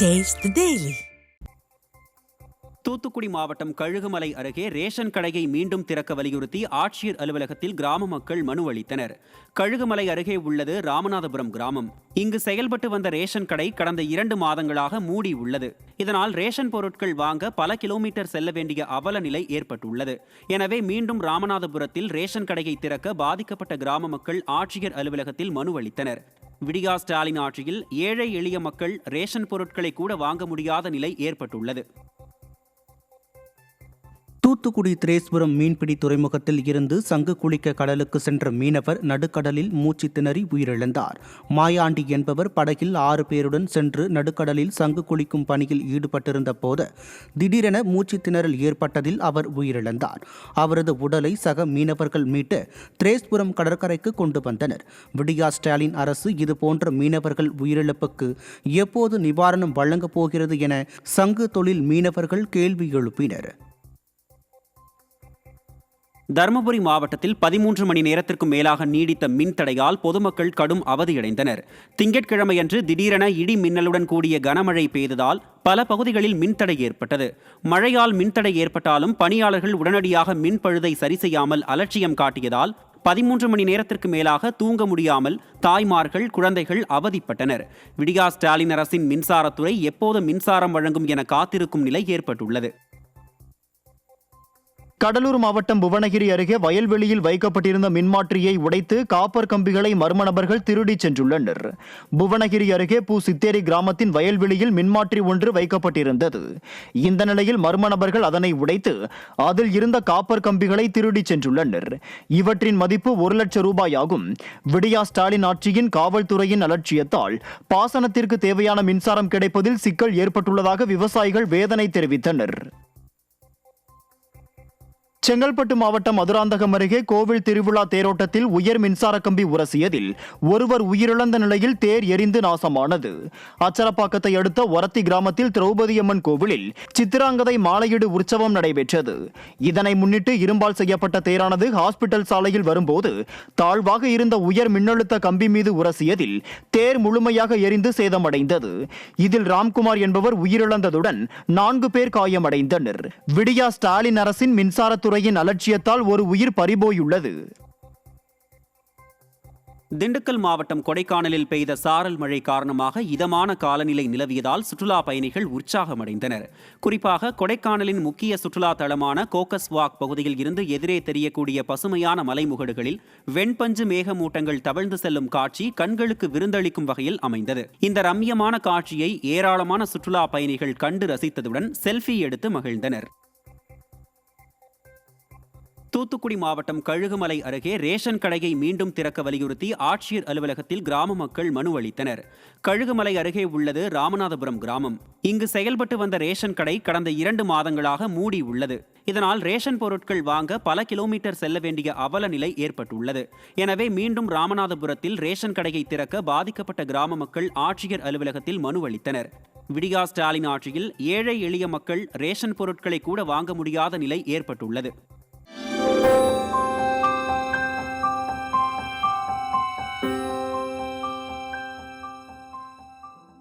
Taste the Daily. Thoothukudi மாவட்டம் கழுகுமலை அருகே ration கடையை மீண்டும் திறக்க வலியுறுத்தி ஆட்சியர் அலுவலகத்தில் கிராம மக்கள் மனு அளித்தனர். கழுகுமலை அருகே உள்ளது ராமநாதபுரம் கிராமம். இங்கு செயல்பட்டு வந்த ரேஷன் கடை கடந்த 2 மாதங்களாக மூடி உள்ளது. இதனால் ரேஷன் பொருட்கள் வாங்க பல கிலோமீட்டர் செல்ல வேண்டிய அவல நிலை ஏற்பட்டுள்ளது. எனவே மீண்டும் ராமநாதபுரத்தில் ரேஷன் கடையை திறக்க பாதிக்கப்பட்ட கிராம மக்கள் ஆட்சியர் அலுவலகத்தில் மனு அளித்தனர். விடியா ஸ்டாலின் ஆட்சியில் ஏழை எளிய மக்கள் ரேஷன் பொருட்களை கூட வாங்க முடியாத நிலை ஏற்பட்டுள்ளது. தூத்துக்குடி திரேஸ்புரம் மீன்பிடி துறைமுகத்தில் இருந்து சங்கு குளிக்க கடலுக்கு சென்ற மீனவர் நடுக்கடலில் மூச்சு திணறி உயிரிழந்தார். மாயாண்டி என்பவர் படகில் 6 பேருடன் சென்று நடுக்கடலில் சங்கு குளிக்கும் பணியில் ஈடுபட்டிருந்த போது திடீரென மூச்சு திணறல் ஏற்பட்டதில் அவர் உயிரிழந்தார். அவரது உடலை சக மீனவர்கள் மீட்டு திரேஸ்புரம் கடற்கரைக்கு கொண்டு வந்தனர். விடியா ஸ்டாலின் அரசு இதுபோன்ற மீனவர்கள் உயிரிழப்புக்கு எப்போது நிவாரணம் வழங்கப் போகிறது என சங்கு தொழில் மீனவர்கள் கேள்வி எழுப்பினர். தருமபுரி மாவட்டத்தில் 13 மணி நேரத்திற்கும் மேலாக நீடித்த மின்தடையால் பொதுமக்கள் கடும் அவதியடைந்தனர். திங்கட்கிழமையன்று திடீரென இடி மின்னலுடன் கூடிய கனமழை பெய்ததால் பல பகுதிகளில் மின்தடை ஏற்பட்டது. மழையால் மின்தடை ஏற்பட்டாலும் பணியாளர்கள் உடனடியாக மின் பழுதை சரி செய்யாமல் அலட்சியம் காட்டியதால் 13 மணி நேரத்திற்கு மேலாக தூங்க முடியாமல் தாய்மார்கள், குழந்தைகள் அவதிப்பட்டனர். விடியா ஸ்டாலின் அரசின் மின்சாரத்துறை எப்போது மின்சாரம் வழங்கும் என காத்திருக்கும் நிலை ஏற்பட்டுள்ளது. கடலூர் மாவட்டம் புவனகிரி அருகே வயல்வெளியில் வைக்கப்பட்டிருந்த மின்மாற்றியை உடைத்து காப்பர் கம்பிகளை மர்ம நபர்கள் திருடிச் சென்றுள்ளனர். புவனகிரி அருகே பூ சித்தேரி கிராமத்தின் வயல்வெளியில் மின்மாற்றி ஒன்று வைக்கப்பட்டிருந்தது. இந்த நிலையில் மர்ம நபர்கள் அதனை உடைத்து அதில் இருந்த காப்பர் கம்பிகளை திருடிச் சென்றுள்ளனர். இவற்றின் மதிப்பு 1 லட்சம் ரூபாய் ஆகும். விடியா ஸ்டாலின் ஆட்சியின் காவல்துறையின் அலட்சியத்தால் பாசனத்திற்கு தேவையான மின்சாரம் கிடைப்பதில் சிக்கல் ஏற்பட்டுள்ளதாக விவசாயிகள் வேதனை தெரிவித்தனர். செங்கல்பட்டு மாவட்டம் மதுராந்தகம் அருகே கோவில் திருவிழா தேரோட்டத்தில் உயர் மின்சார கம்பி உரசியதில் ஒருவர் உயிரிழந்த நிலையில் தேர் எரிந்து நாசமானது. அச்சரப்பாக்கத்தை அடுத்த ஒரத்தி கிராமத்தில் திரௌபதி அம்மன் கோவிலில் சித்திராங்கதை மாலையீடு உற்சவம் நடைபெற்றது. இதனை முன்னிட்டு இரும்பால் செய்யப்பட்ட தேரானது ஹாஸ்பிட்டல் சாலையில் வரும்போது தாழ்வாக இருந்த உயர் மின்னழுத்த கம்பி மீது உரசியதில் தேர் முழுமையாக எரிந்து சேதமடைந்தது. இதில் ராம்குமார் என்பவர் உயிரிழந்ததுடன் 4 பேர் காயமடைந்தனர். விடியா ஸ்டாலின் அரசின் மின்சாரத்துறை அலட்சியத்தால் ஒரு உயிர் பறிபோயுள்ளது. திண்டுக்கல் மாவட்டம் கொடைக்கானலில் பெய்த சாரல் மழை காரணமாக இதமான காலநிலை நிலவியதால் சுற்றுலா பயணிகள் உற்சாகமடைந்தனர். குறிப்பாக கொடைக்கானலின் முக்கிய சுற்றுலா தலமான கோக்கஸ் வாக் பகுதியில் இருந்து எதிரே தெரியக்கூடிய பசுமையான மலைமுகடுகளில் வெண்பஞ்சு மேகமூட்டங்கள் தவழ்ந்து செல்லும் காட்சி கண்களுக்கு விருந்தளிக்கும் வகையில் அமைந்தது. இந்த ரம்யமான காட்சியை ஏராளமான சுற்றுலா பயணிகள் கண்டு ரசித்ததுடன் செல்ஃபி எடுத்து மகிழ்ந்தனர். தூத்துக்குடி மாவட்டம் கழுகுமலை அருகே ரேஷன் கடையை மீண்டும் திறக்க வலியுறுத்தி ஆட்சியர் அலுவலகத்தில் கிராம மக்கள் மனு அளித்தனர். கழுகுமலை அருகே உள்ளது ராமநாதபுரம் கிராமம். இங்கு செயல்பட்டு வந்த ரேஷன் கடை கடந்த 2 மாதங்களாக மூடி உள்ளது. இதனால் ரேஷன் பொருட்கள் வாங்க பல கிலோமீட்டர் செல்ல வேண்டிய அவல நிலை ஏற்பட்டுள்ளது. எனவே மீண்டும் ராமநாதபுரத்தில் ரேஷன் கடையை திறக்க பாதிக்கப்பட்ட கிராம மக்கள் ஆட்சியர் அலுவலகத்தில் மனு அளித்தனர். விடியா ஸ்டாலின் ஆட்சியில் ஏழை எளிய மக்கள் ரேஷன் பொருட்களை கூட வாங்க முடியாத நிலை ஏற்பட்டுள்ளது.